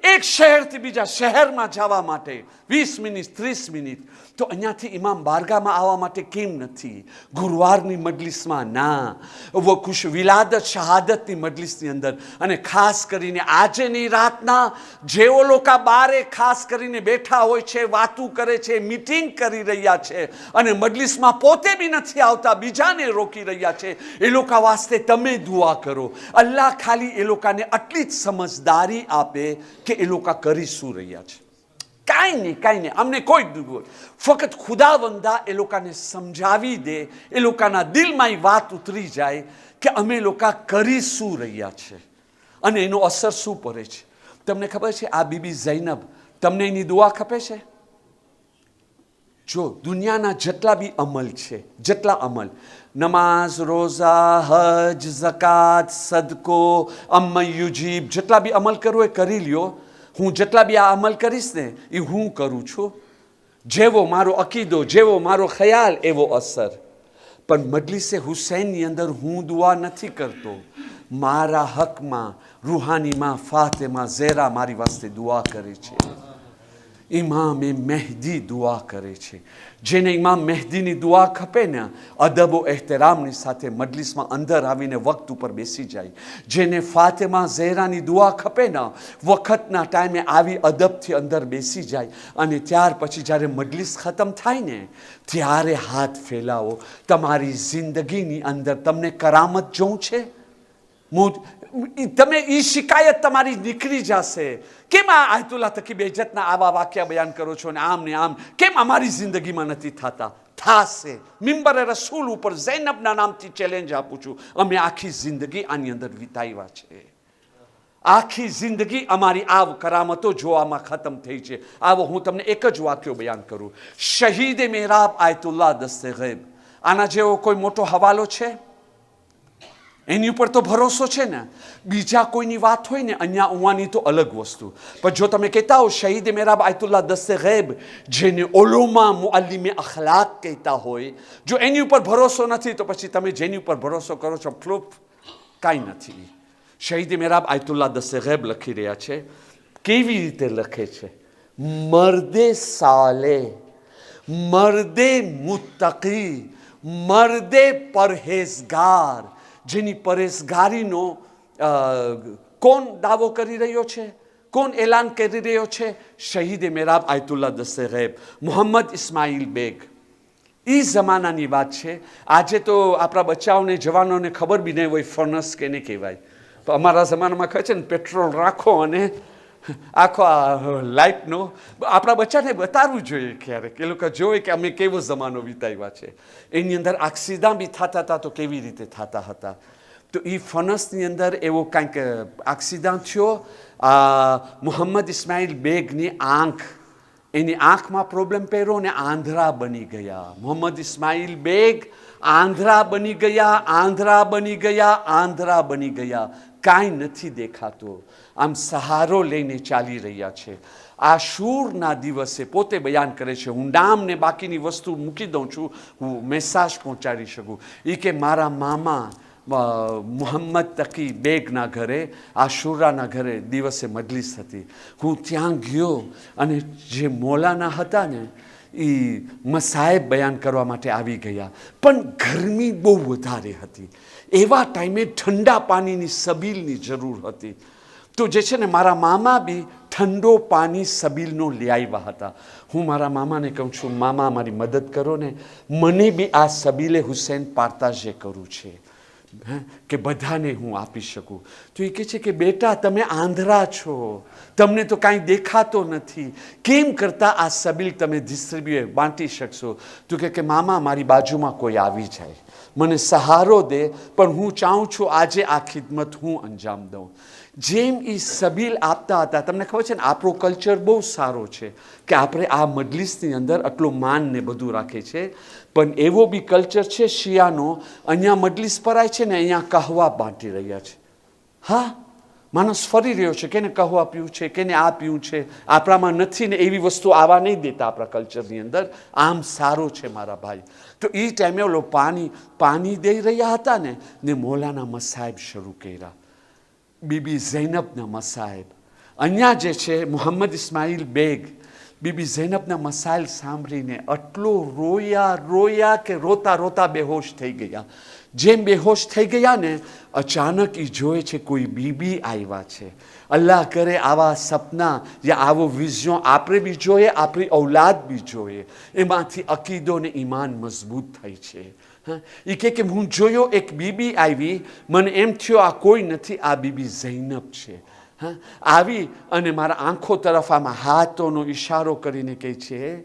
એક શહેરથી બીજા શહેરમાં જવા માટે 20 મિનિટ 30 મિનિટ. તો અહીંયાથી ઇમામ બારગાહમાં આવવા માટે કેમ નથી? ગુરુવારની મજલિસમાં ના, વો ખુશ વિલાદત શહાદતની મજલિસની અંદર. અને ખાસ કરીને આજની રાતના જેઓ લોકો બારે ખાસ કરીને બેઠા હોય છે, વાતું કરે છે, મીટિંગ કરી રહ્યા છે અને મજલિસમાં પોતે બી નથી આવતા, બીજાને રોકી રહ્યા છે, એ લોકો વાસ્તે તમે દુઆ કરો. અલ્લાહ ખાલી એ લોકોને આટલી જ સમજદારી આપે કે એ લોકો કરી શું રહ્યા છે. કાંઈ નહીં, અમને કોઈ ફક્ત ખુદાવંદા એ લોકોને સમજાવી દે, એ લોકોના દિલમાં એ વાત ઉતરી જાય કે અમે લોકો કરી શું રહ્યા છે અને એનો અસર શું પડે છે. તમને ખબર છે આ બીબી ઝૈનબ, તમને એની દુઆ ખપે છે? જો દુનિયાના જેટલા બી અમલ છે, જેટલા અમલ, નમાઝ, રોઝા, હજ, ઝકાત, સદકો, અમ્મયુજીબ, જેટલા બી અમલ કરવો એ કરી લ્યો. હું જેટલા બી આ અમલ કરીશ ને એ હું કરું છું. જેવો મારો અકીદો, જેવો મારો ખ્યાલ, એવો અસર. પણ મજલિસે હુસૈનની અંદર હું દુઆ નથી કરતો. મારા હકમાં રૂહાનીમાં ફાતેમા ઝેરા મારી વાસ્તે દુઆ કરે છે. ઇમામે મહેદી દુઆ કરે છે. જેને ઇમામ મહેદીની દુઆ ખપે ને, અદબો એહતરામની સાથે મજલિસમાં અંદર આવીને વક્ત ઉપર બેસી જાય. જેને ફાતેમા ઝહેરાની દુઆ ખપે ને, વખતના ટાઈમે આવી અદબથી અંદર બેસી જાય. અને ત્યાર પછી જ્યારે મજલિસ ખતમ થાય ને, ત્યારે હાથ ફેલાવો. તમારી જિંદગીની અંદર તમને કરામત જોઉં છે, તમે એ શિકાયત તમારી નીકળી જશે. કેમ આ આયતુલ્લા તકી બેજતના આવા વાક્ય બયાન કરો છો ને આમ ને આમ, કેમ અમારી જિંદગીમાં નથી થતા? થાશે. મિમ્બરે રસૂલ ઉપર ઝૈનબના નામથી ચેલેન્જ આપું છું. અમે આખી જિંદગી આની અંદર વિતાવ્યા છે. આખી જિંદગી અમારી આવ કરામતો જોવામાં ખતમ થઈ છે. આવો હું તમને એક જ વાક્યો બયાન કરું. શહીદ મેહરાબ આયતુલ્લા દસ્તે ગૈબ, આના જેવો કોઈ મોટો હવાલો છે? એની ઉપર તો ભરોસો છે ને. બીજા કોઈની વાત હોય ને અહીંયા ઉવાની તો અલગ વસ્તુ. પણ જો તમે કહેતા હો શહીદ મેહરાબ આયતુલ્લા દસ્તે ગૈબ, જેને ઉલુમા મુઅલ્લિમે અખલાક કહેતા હોય, જો એની ઉપર ભરોસો નથી તો પછી તમે જેની ઉપર ભરોસો કરો છો ફ્લુપ કાંઈ નથી. શહીદ મેહરાબ આયતુલ્લા દસ્તે ગૈબ લખી રહ્યા છે. કેવી રીતે લખે છે? મર્દે સાલે, મર્દે મુત્તકી, મર્દે પરહેઝગાર. જેની પરહેઝગારીનો કોણ દાવો કરી રહ્યો છે? કોણ એલાન કરી રહ્યો છે? શહીદ મેહરાબ આયતુલ્લા દસ્તે ગૈબ, મોહમ્મદ ઇસ્માઇલ બેગ. એ જમાનાની વાત છે. આજે તો આપણા બચ્ચાઓને, જવાનોને ખબર બી નહીં હોય ફર્નસ કેને કહેવાય. તો અમારા જમાનામાં કહે છે ને પેટ્રોલ રાખો અને આખો લાઇટનો. આપણા બચ્ચાને બતાવવું જોઈએ ક્યારેક, એ લોકો જોવે કે અમે કેવો જમાનો વિતાવ્યા છે. એની અંદર આક્સિદા બી થતા હતા તો કેવી રીતે થતા હતા. તો એ ફનસની અંદર એવો કાંઈક આક્સિદા થયો. મોહમ્મદ ઇસ્માઇલ બેગની આંખ, એની આંખમાં પ્રોબ્લેમ પહેર્યો ને આંધળા બની ગયા. મોહમ્મદ ઇસ્માઇલ બેગ આંધળા બની ગયા, આંધળા બની ગયા, આંધળા બની ગયા. કાંઈ નથી દેખાતું. આમ સહારો લઈને ચાલી રહ્યા છે. આશુરના દિવસે પોતે બયાન કરે છે. હું નામ ને બાકીની વસ્તુ મૂકી દઉં છું, હું મેસેજ પહોંચાડી શકું. એ કે મારા મામા મુહમ્મદ તકી બેગના ઘરે આશુરાના ઘરે દિવસે મજલિસ હતી. હું ત્યાં ગયો અને જે મૌલાના હતા ને એ મસાહેબ બયાન કરવા માટે આવી ગયા, પણ ગરમી બહુ વધારે હતી. એવા ટાઈમે ઠંડા પાણીની સબીલની જરૂર હતી. તો જે છે ને મારા મામા બી ઠંડો પાણી સબીલનો લઈ આવ્યા હતા. હું મારા મામાને કહું છું, મામા મારી મદદ કરો ને, મને બી આ સબીલે હુસૈન પાર્તાજે કરવું છે કે બધાને હું આપી શકું. તો એ કહે છે કે બેટા તમે આંધળા છો, તમને તો કાંઈ દેખાતો નથી, કેમ કરતાં આ સબીલ તમે ડિસ્ટ્રીબ્યુટ બાંટી શકશો? તો કે મામા મારી બાજુમાં કોઈ આવી જાય, મને સહારો દે, પણ હું ચાહું છું આજે આ ખિદમત હું અંજામ દઉં. જેમ એ સબીલ આપતા હતા, તમને ખબર છે ને આપણો કલ્ચર બહુ સારો છે કે આપણે આ મજલિસની અંદર આટલું માન ને બધું રાખે છે, પણ એવો બી કલ્ચર છે શિયાનો, અહીંયા મજલિસ પરાય છે ને અહીંયા કહવા બાંટી રહ્યા છે. હા, માણસ ફરી રહ્યો છે, કેને કહવા પીવું છે, કેને આ પીવું છે, આપણામાં નથી ને એવી વસ્તુ આવવા નહીં દેતા આપણા કલ્ચરની અંદર. આમ સારું છે મારા ભાઈ. તો એ ટાઈમે ઓલો પાણી દઈ રહ્યા હતા ને મૌલાના મસાહેબ શરૂ કર્યા, બીબી ઝૈનબના મસાહેબ. અહીંયા જે છે મુહમ્મદ ઇસ્માઇલ બેગ બીબી ઝૈનબના મસાઇલ સાંભળીને એટલો રોયા કે રોતા રોતા બેહોશ થઈ ગયા. જેમ બેહોશ થઈ ગયા ને અચાનક એ જોયે છે કોઈ બીબી આવ્યા છે. અલ્લાહ કરે આવા સપના યા આવો વિઝન આપણે બી જોઈએ, આપણી ઔલાદ બી જોઈએ, એમાંથી અકીદો ને ઈમાન મજબૂત થાય છે. એ કે હું જોયો એક બીબી આવી, મને એમ થયો આ કોઈ નથી, આ બીબી ઝૈનબ છે. આવી અને મારા આંખો તરફ આમાં હાથોનો ઈશારો કરીને કહે છે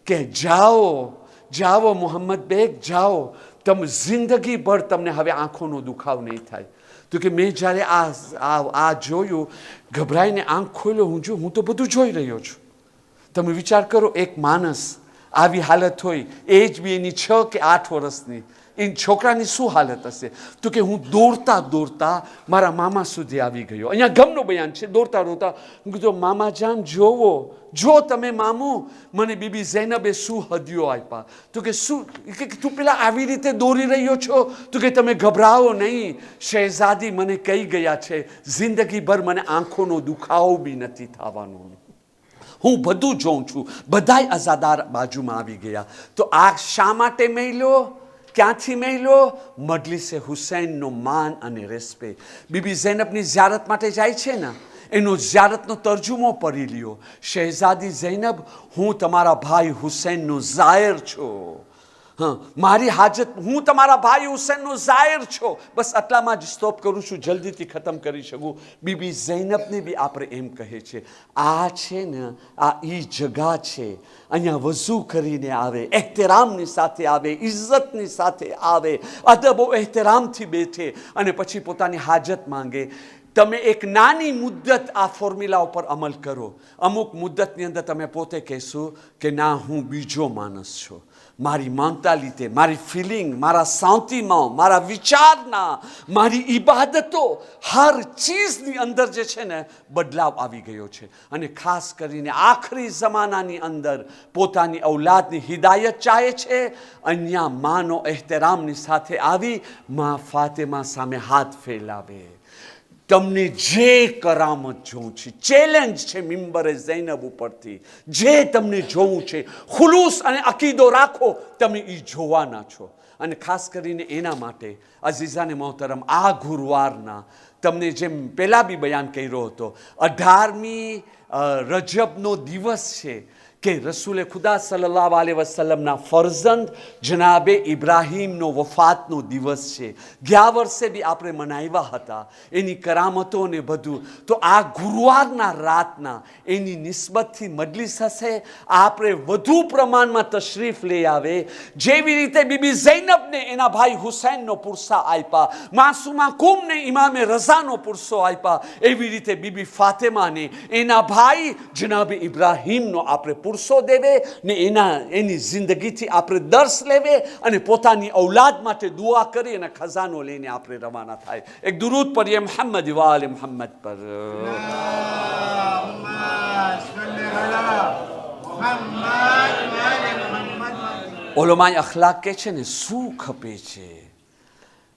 કે જાઓ જાઓ મોહમ્મદ બેગ જાઓ, તમે જિંદગીભર તમને હવે આંખોનો દુખાવ નહીં થાય. તો કે મેં જ્યારે આ જોયું, ગભરાઈને આંખ ખોલ્યો, હું તો બધું જોઈ રહ્યો છું. તમે વિચાર કરો, એક માણસ આવી હાલત હોય, એજ બી એની 6 કે 8 વર્ષની, એ છોકરાની શું હાલત હશે? તો કે હું દોડતા દોડતા મારા મામા સુધી આવી ગયો. અહીંયા ગમનો બયાન છે, દોડતા દોડતા હું કીધું મામા જાન જોવો, જો તમે મામું મને બીબી ઝૈનબે શું હદિયો આપ્યા. તો કે શું? કે તું પેલા આવી રીતે દોડી રહ્યો છો? તો કે તમે ગભરાઓ નહીં, શહેઝાદી મને કહી ગયા છે જિંદગીભર મને આંખોનો દુખાવો બી નથી થવાનો. હું બધું જોઉં છું. બધાય અઝાદાર બાજુમાં આવી ગયા. તો આ શા માટે મેલ્યો? ક્યાંથી મેલ્યો? મજલિસે હુસૈનનો માન અને રેસ્પેક્ટ. બીબી ઝૈનબની ઝિયારત માટે જાય છે ને, એનો ઝિયારતનો તર્જુમો પઢી લ્યો. શહેઝાદી ઝૈનબ, હું તમારા ભાઈ હુસૈનનો ઝાયર છું. મારી હાજત, હું તમારા ભાઈ હુસૈનનો ઝાયર છો. બસ આટલામાં જ સ્ટોપ કરું છું, જલ્દીથી ખતમ કરી શકું. બીબી ઝૈનબને બી આપણે એમ કહે છે, આ છે ને આ ઈ જગા છે, અહીંયા વઝુ કરીને આવે, એહતરામની સાથે આવે, ઇજ્જતની સાથે આવે, અદબ એહતરામથી બેઠે અને પછી પોતાની હાજત માંગે. તમે એક નાની મુદ્દત આ ફોર્મ્યુલા ઉપર અમલ કરો, અમુક મુદ્દતની અંદર તમે પોતે કહેશો કે ના હું બીજો માણસ છું. મારી મેન્ટાલિટી, મારી ફિલિંગ, મારા શાંતિમાં, મારા વિચારના, મારી ઇબાદતો, હર ચીજની અંદર જે છે ને બદલાવ આવી ગયો છે. અને ખાસ કરીને આખરી જમાનાની અંદર પોતાની ઔલાદની હિદાયત ચાહે છે. અહીંયા માનો એહતરામની સાથે આવી મા ફાતેમા સામે હાથ ફેલાવે. તમને જે કરામત જોવું છે, ચેલેન્જ છે મિંબરે ઝૈનબ ઉપરથી, જે તમને જોવું છે, ખુલૂસ અને અકીદો રાખો, તમે એ જોવાના છો. અને ખાસ કરીને એના માટે અઝીઝાને મોહતરમ, આ ગુરુવારના તમને જેમ પહેલાં બી બયાન કર્યો હતો, 18મી રજબનો દિવસ છે કે રસૂલે ખુદા સલ્લલ્લાહુ અલૈહિ વસલ્લમના ફરઝંદ જનાબે ઇબ્રાહીમનો વફાતનો દિવસ છે. ગયા વર્ષે બી આપણે મનાવ્યા હતા એની કરામતો ને બધું. તો આ ગુરુવારના રાતના એની નિસ્બતથી મજલિસ હશે. આપણે વધુ પ્રમાણમાં તશરીફ લઈ આવે. જેવી રીતે બીબી ઝૈનબને એના ભાઈ હુસૈનનો પુરસા આપ્યા, માસુમા કુમને ઇમામે રઝાનો પુરસો આપ્યા, એવી રીતે બીબી ફાતેમાને એના ભાઈ જનાબે ઇબ્રાહીમનો આપણે પુરસો દેવે ને એની જિંદગીથી આપણે દર્શ લેવે અને પોતાની ઔલાદ માટે દુઆ કરી અને ખજાનો લઈને આપણે રવાના થાય. એક દુરૂદ પઢીએ મુહમ્મદ વાલે મુહમ્મદ પર. ઓલોમાય અખલાક કે છે ને શું ખપે છે?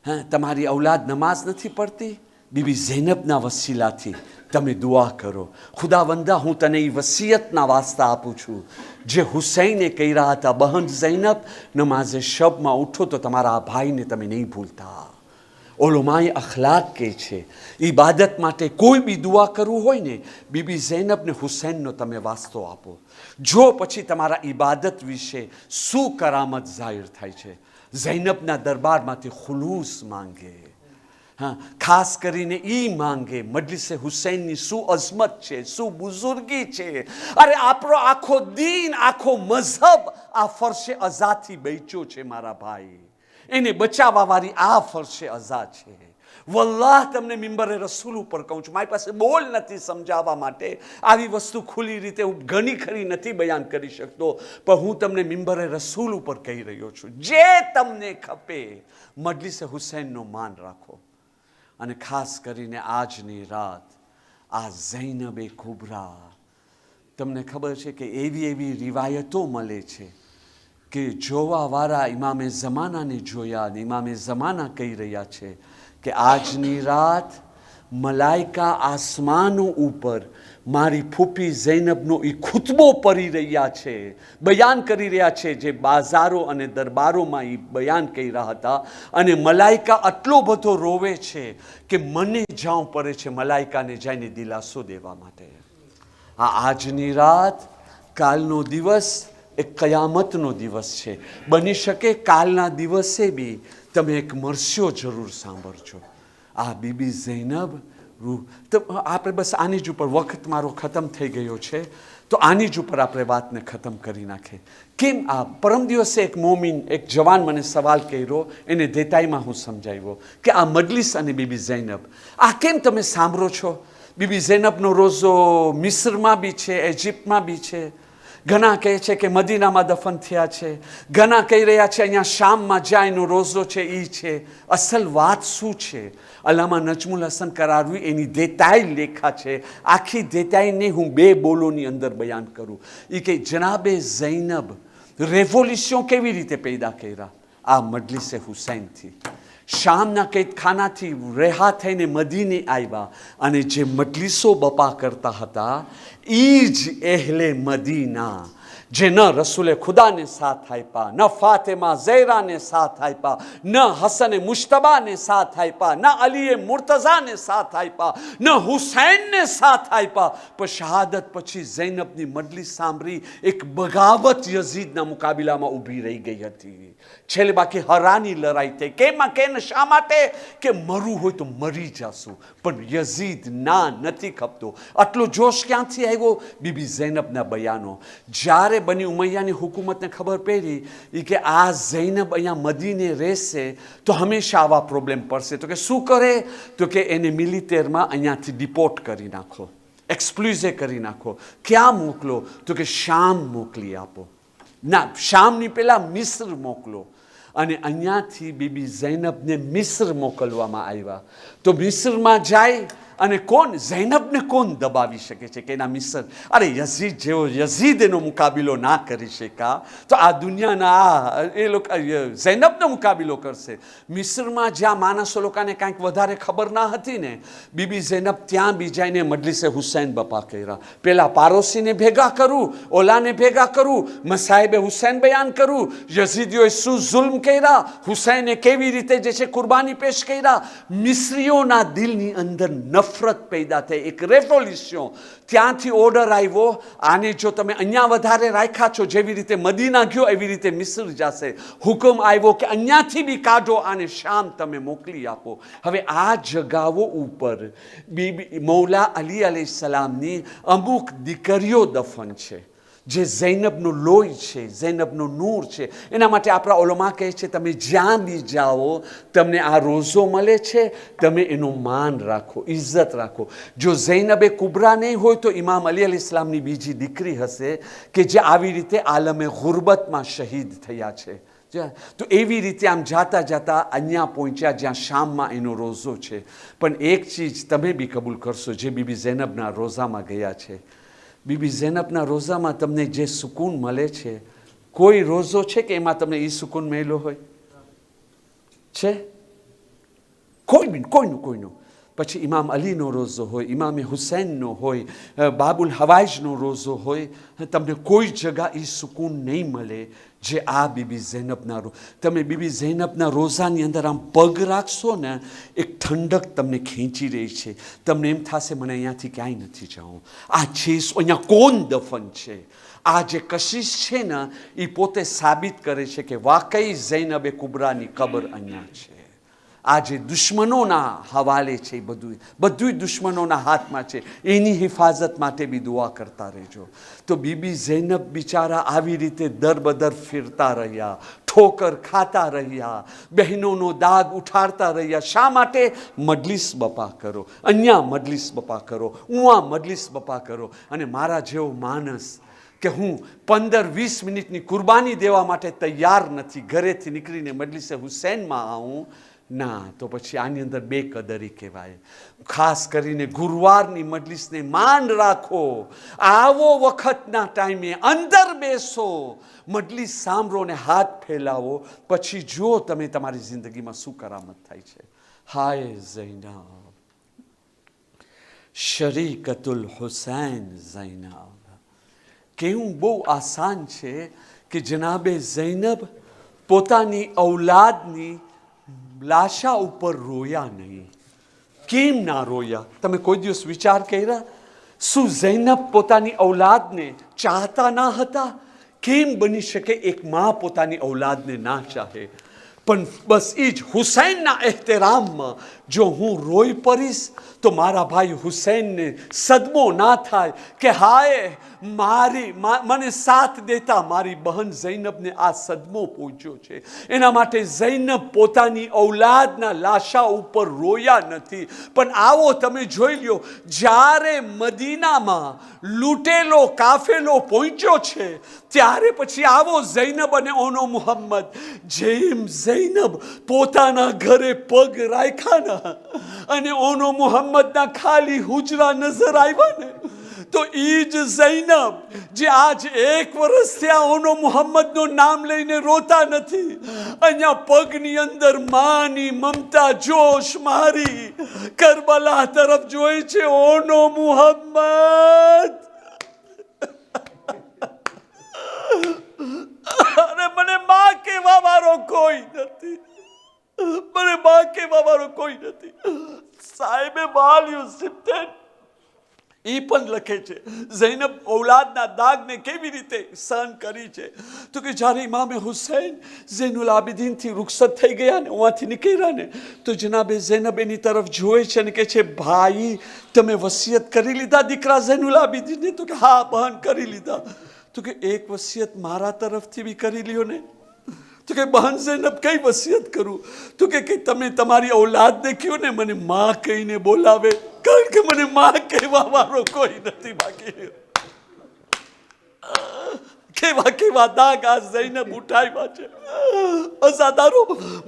હા, તમારી ઔલાદ નમાઝ નથી પડતી, બીબી ઝૈનબના વસીલાથી તમે દુઆ કરો. ખુદાવંદા, હું તને એ વસિયતના વાસ્તા આપું છું જે હુસૈને કર્યા હતા. બહન ઝૈનબ, નમાઝે શબમાં ઉઠો તો તમારા આ ભાઈને તમે નહીં ભૂલતા. ઓલોમાએ અખલાક કહે છે, ઇબાદત માટે કોઈ બી દુઆ કરવું હોય ને, બીબી ઝૈનબ ને હુસૈનનો તમે વાસ્તો આપો. જો પછી તમારા ઇબાદત વિશે શું કરામત જાહેર થાય છે. ઝૈનબના દરબારમાંથી ખુલૂસ માંગે. હા, ખાસ કરીને ઈ માંગે મજલિસે હુસૈનની શું અઝમત છે, શું બુઝુર્ગી છે. અરે આપણો આખો દીન, આખો મઝહબ આ ફરશે અઝાથી બેચ્યો છે મારા ભાઈ. એને બચાવવા વાળી આ ફરશે અઝા છે. વલ્લાહ તમને મિંબરે રસૂલ ઉપર કહું છું, મારી પાસે બોલ નથી સમજાવવા માટે. આવી વસ્તુ ખુલ્લી રીતે હું ઘણી ખરી નથી બયાન કરી શકતો, પણ હું તમને મિંબરે રસૂલ ઉપર કહી રહ્યો છું. જે તમને ખપે મજલિસે હુસૈનનો માન રાખો. અને ખાસ કરીને આજની રાત આ ઝૈનબે કુબરા, તમને ખબર છે કે એવી એવી રિવાયતો મળે છે કે જોવાવાળા ઇમામે ઝમાનાને જોયા અને ઇમામે ઝમાના કહી રહ્યા છે કે આજની રાત મલાઈકા આસમાનો ઉપર મારી ફૂફી ઝૈનબનો એ ખુતબો પડી રહ્યા છે, બયાન કરી રહ્યા છે, જે બાજારો અને દરબારોમાં એ બયાન કરી રહ્યા હતા. અને મલાઈકા આટલો બધો રોવે છે કે મને જાવું પડે છે મલાઈકાને જઈને દિલાસો દેવા માટે. આ આજની રાત, કાલનો દિવસ એક કયામતનો દિવસ છે. બની શકે કાલના દિવસે બી તમે એક મરસ્યો જરૂર સાંભળજો. આ બીબી ઝૈનબ તો આપણે બસ આની જ ઉપર, વખત મારો ખતમ થઈ ગયો છે તો આની જ ઉપર આપણે વાતને ખતમ કરી નાખીએ. કેમ આ પરમ દિવસે એક મોમિન, એક જવાન મને સવાલ કર્યો, એને દેતાઈમાં હું સમજાવ્યો કે આ મજલિસ અને બીબી ઝૈનબ આ કેમ તમે સાંભળો છો. બીબી ઝૈનબનો રોઝો મિસ્રમાં બી છે, ઇજિપ્તમાં બી છે. ઘણા કહે છે કે મદીનામાં દફન થયા છે, ઘણા કહી રહ્યા છે અહીંયા શામમાં જ્યાં એનો રોઝો છે એ છે. અસલ વાત શું છે? અલ્લામા નજમુલ હસન કરારવી એની દેતાઈ લેખા છે. આખી દેતાઈને હું 2 બોલોની અંદર બયાન કરું. એ કે જનાબે ઝૈનબ રેવોલ્યુશન કેવી રીતે પેદા કર્યા? આ મજલિસે હુસૈનથી. શામના કેદખાનાથી રહ્યા થઈને મદીને આવ્યા અને જે મજલિસો બપા કરતા હતા એ જ એહલે મદીના, જે ન રસૂલે ખુદાને સાથ આપ્યા, ન ફાતેમા ઝૈરાને સાથ આપ્યા, ન હસને મુશ્તબાને સાથ આપ્યા, ન અલીએ મુર્તઝાને સાથ આપ્યા, ન હુસૈનને સાથ આપ્યા. પણ શહાદત પછી ઝૈનબની મજલિસ સાંભળી એક બગાવત યઝીદના મુકાબલામાં ઊભી રહી ગઈ હતી. છેલ્લે બાકી હરાની લડાઈ થઈ. કેમ શા માટે? કે મરવું હોય તો મરી જશું, પણ યઝીદ ના નથી ખપતો. આટલો જોશ ક્યાંથી આવ્યો? બીબી ઝૈનબના બયાનો. જ્યારે બની ઉમૈયાની હુકુમતને ખબર પડી એ કે આ ઝૈનબ અહીંયા મદીને રહેશે તો હંમેશા આવા પ્રોબ્લેમ પડશે, તો કે શું કરે? તો કે એને મિલિટેરમાં અહીંયાથી ડિપોર્ટ કરી નાખો, એક્સપ્લુઝે કરી નાખો. ક્યાં મોકલો? તો કે શામ મોકલી આપો. ના, શામની પહેલા મિસ્ર મોકલો. અને અહીંયાથી બીબી ઝૈનબને મિસ્ર મોકલવામાં આવ્યા. તો મિસ્રમાં જાય અને કોણ? ઝૈનબને કોણ દબાવી શકે છે કે એના મિસ્ર? અરે યઝીદ જેવો યઝીદ એનો મુકાબલો ના કરી શકા તો આ દુનિયાના એ લોકો ઝૈનબનો મુકાબલો કરશે. મિસ્રમાં જ્યાં માણસો લોકોને કાંઈક વધારે ખબર ના હતી ને, બીબી ઝૈનબ ત્યાં બી જઈને મજલિસે હુસૈન બપા કર્યા. પેલા પાડોશીને ભેગા કરું, ઓલાને ભેગા કરું, મસાહેબે હુસૈન બયાન કરું, યઝીદીઓએ શું જુલ્મ કર્યા, હુસૈને કેવી રીતે જે છે કુરબાની પેશ કર્યા. મિસ્રીઓના દિલની અંદર નફરત પેદા થઈ, એક રેવોલ્યુશન. ત્યાંથી ઓર્ડર આવ્યો, આને જો તમે અહીંયા વધારે રાખ્યા છો, જેવી રીતે મદીના ગયો એવી રીતે મિસ્ર જશે. હુકમ આવ્યો કે અહીંયાથી બી કાઢો, આને શામ તમે મોકલી આપો. હવે આ જગાઓ ઉપર બીબી મૌલા અલી અલૈહિસ્સલામની અમુક દીકરીઓ દફન છે, જે ઝૈનબનો લોહી છે, ઝૈનબનો નૂર છે. એના માટે આપણા ઓલમા કહે છે તમે જ્યાં બી જાઓ તમને આ રોઝો મળે છે, તમે એનું માન રાખો, ઇજ્જત રાખો. જો ઝૈનબે કુબરા નહીં હોય તો ઇમામ અલી અલૈહિસ્સલામની બીજી દીકરી હશે કે જે આવી રીતે આલમે ગુરબતમાં શહીદ થયા છે. તો એવી રીતે આમ જાતા જાતા અહીંયા પહોંચ્યા જ્યાં શામમાં એનો રોઝો છે. પણ એક ચીજ તમે બી કબૂલ કરશો, જે બીબી ઝૈનબના રોઝામાં ગયા છે, બીબી ઝૈનબના રોઝામાં તમને જે સુકૂન મળે છે, કોઈ રોઝો છે કે એમાં તમને એ સુકૂન મળ્યો હોય? છે? કોઈનું. પછી ઇમામ અલીનો રોઝો હોય, ઇમામે હુસૈનનો હોય, બાબુલ હવાઈજનો રોઝો હોય, તમને કોઈ જગા એ સુકૂન નહીં મળે જે આ બીબી ઝૈનબના તમે બીબી ઝૈનબના રોઝાની અંદર આમ પગ રાખશો ને, એક ઠંડક તમને ખેંચી રહી છે. તમને એમ થશે મને અહીંયાથી ક્યાંય નથી જવું. આ છે અહીંયા કોણ દફન છે? આ જે કશિશ છે ને એ પોતે સાબિત કરે છે કે વાકઈ ઝૈનબે કુબરાની કબર અહીંયા છે. આ જે દુશ્મનોના હવાલે છે, બધું દુશ્મનોના હાથમાં છે. એની હિફાજત માટે બી દુઆ કરતા રહેજો. તો બીબી ઝૈનબ બિચારા આવી રીતે દરબદર ફિરતા રહ્યા, ઠોકર ખાતા રહ્યા, બહેનોનો દાગ ઉઠાડતા રહ્યા. શા માટે? મજલિસ બપા કરો, અહીંયા મજલિસ બપા કરો, ઉઆ મજલિસ બપા કરો. અને મારા જેવો માણસ કે હું 15-20 મિનિટની કુરબાની દેવા માટે તૈયાર નથી, ઘરેથી નીકળીને મજલિસે હુસૈનમાં આવું ના, તો પછી આની અંદર બેકદરી કહેવાય. ખાસ કરીને ગુરુવારની મજલિસને માન રાખો. આવો વખતના ટાઈમે અંદર બેસો, મજલિસ સાંભળો ને હાથ ફેલાવો, પછી જુઓ તમે તમારી જિંદગીમાં શું કરામત થાય છે. હાય ઝૈનબ, શરીકતુલ હુસૈન ઝૈનબ. કેવું બહુ આસાન છે કે જનાબે ઝૈનબ પોતાની ઔલાદની લાશા ઉપર રોયા નહીં. કેમ ના રોયા? તમે કોઈ દિવસ વિચાર કર્યા? શું ઝૈનબ પોતાની ઔલાદને ચાહતા ના હતા? કેમ બની શકે એક માં પોતાની ઔલાદને ના ચાહે? પણ બસ એ જ હુસૈનના એહતરામમાં જો હું રોઈ પડીશ તો મારા ભાઈ હુસૈનને સદમો ના થાય કે હાય મને સાથ દેતા મારી બહેન ઝૈનબને આ સદમો પહોંચ્યો છે. એના માટે ઝૈનબ પોતાની ઔલાદના લાશા ઉપર રોયા નથી. પણ આવો તમે જોઈ લ્યો, જ્યારે મદીનામાં લૂંટેલો કાફેલો પહોંચ્યો છે ત્યારે પછી આવો ઝૈનબ અને ઓનો મુહમ્મદ, જેમ ઝૈનબ પોતાના ઘરે પગ રાખ્યા ને અને ઓનો મુહમ્મદના ખાલી હુજરા નજર આવ્યા ને, તો ઈ જ ઝૈનબ જે આજ 1 વર્ષ થયા ઓનો મુહમ્મદનું નામ લઈને રોતા નથી, અહીંયા પગની અંદર માની મમતા જોશ મારી કરબલા તરફ જોઈ છે. ઓનો મુહમ્મદ, અરે મને માં કહેવા વાળો કોઈ નથી, મને માં કહેવા વાળો કોઈ નથી. સાહેબે બાલ્યું 70 એ પણ લખે છે ઝૈનબ ઔલાદના દાગને કેવી રીતે સહન કરી છે. તો કે જ્યારે ઇમામે હુસૈન ઝૈનુલ આબિદીનથી રૂખસત થઈ ગયા ને, ઉहाँથી નીકળ્યા ને, તો જનાબે ઝૈનબ એની તરફ જોવે છે અને કહે છે, ભાઈ તમે વસિયત કરી લીધા દીકરા ઝૈનુલ આબિદીનને? તો કે હા બહન કરી લીધા. તો કે એક વસિયત મારા તરફથી બી કરી લ્યો ને. તો કે બહન ઝૈનબ કઈ વસિયત કરું? તો કે તમે તમારી ઔલાદને કહ્યું ને મને માં કહીને બોલાવે, કારણ કે મને માં કહેવા વાળો કોઈ નથી બાકી. કેવા કેવા દાગ આ ઝૈનબ ઉઠાવ્યા છે. અઝાદારો,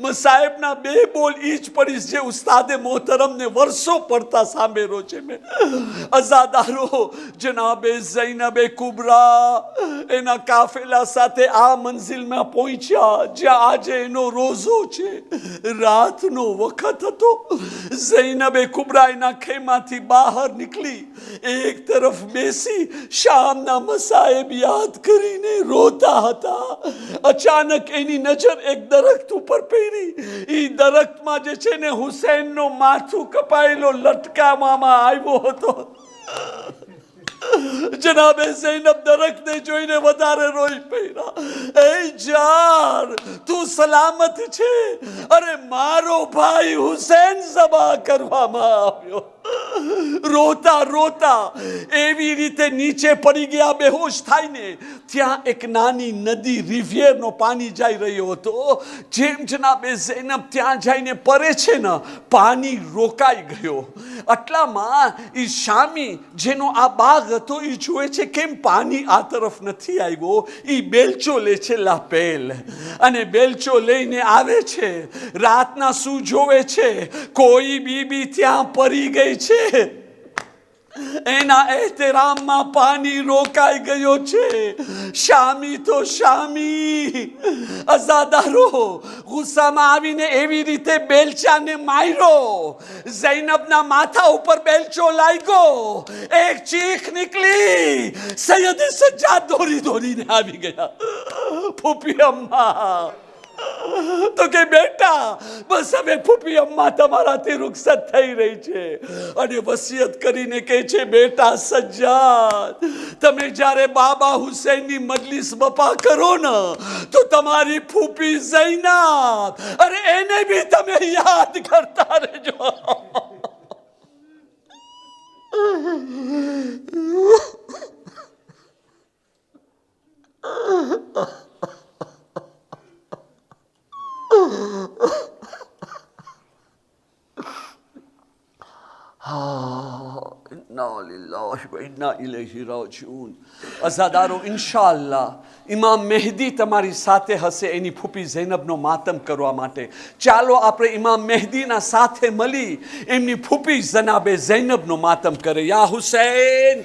મસાહેબના 2 બોલ ઈજ પડીશ જે ઉસ્તાદે મોહતરમને વર્ષો પડતા સાંભળ્યો છે મેં. અઝાદારો, જનાબે ઝૈનબે કુબરા એના કાફેલા સાથે આ મંઝિલમાં પહોંચ્યા જ્યાં આજે એનો રોઝો છે. રાતનો વખત હતો. ઝૈનબે કુબરા એના ખેમાંથી બહાર નીકળી એક તરફ બેસી શામના મસાહેબ યાદ કરીને રોતા હતા. અચાનક એની નજર એક દરખ્ત ઉપર પડી. એ દરખ્તમાં જે છે ને હુસૈનનો માથું કપાયેલો લટકાવવામાં આવ્યો હતો. જનાબે ઝૈનબ દરખ્તને જોઈને વધારે રોઈ પડ્યા. એ જાર, તું સલામત છે? અરે મારો ભાઈ હુસૈન ઝબા કરવામાં આવ્યો. રોતા રોતા એવી રીતે નીચે પડી ગયા બેહોશ થઈને. ત્યાં એક નાની નદી રિવિયરનો પાણી જઈ રહ્યો હતો. જેમ જનાબે ઝૈનબ ત્યાં જઈને પડે છે ને, પાણી રોકાઈ ગયો. આટલામાં એ શામી જેનો આ બાગ હતો એ જોવે છે કેમ પાણી આ તરફ નથી આવ્યો. એ બેલચો લે છે લાપેલ અને બેલચો લઈને આવે છે. રાતના શું જોવે છે? કોઈ બીબી ત્યાં પડી ગઈ છે. એના એહતરામમાં પાણી રોકાઈ ગયો છે. શામી તો શામી અઝાદારો ગુસ્સામાં આવીને એવી રીતે બેલચાને માર્યો, ઝૈનબના માથા ઉપર બેલચો લાગ્યો, એક ચીખ નીકળી. સૈયદે સજ્જાદ દોડી દોડીને આવી ગયા. ફૂફી અમ્મા તો કે બેટા બસ હવે ફૂફી અમ્મા તમારાથી રૂખસત થઈ રહી છે. અને વસિયત કરીને કહે છે, બેટા સજ્જાદ તમે જ્યારે બાબા હુસૈનની મજલિસ બપા કરો ને તો તમારી ફૂફી ઝૈનબ અરે એને બી તમે યાદ કરતા રહેજો. અઝાદારો ઇન્શાઅલ્લાહ ઇમામ મહેદી તમારી સાથે હશે એની ફૂફી ઝૈનબનો માતમ કરવા માટે. ચાલો આપણે ઇમામ મહેદીના સાથે મળી એમની ફૂફી જનાબે ઝૈનબનો માતમ કરે. યા હુસૈન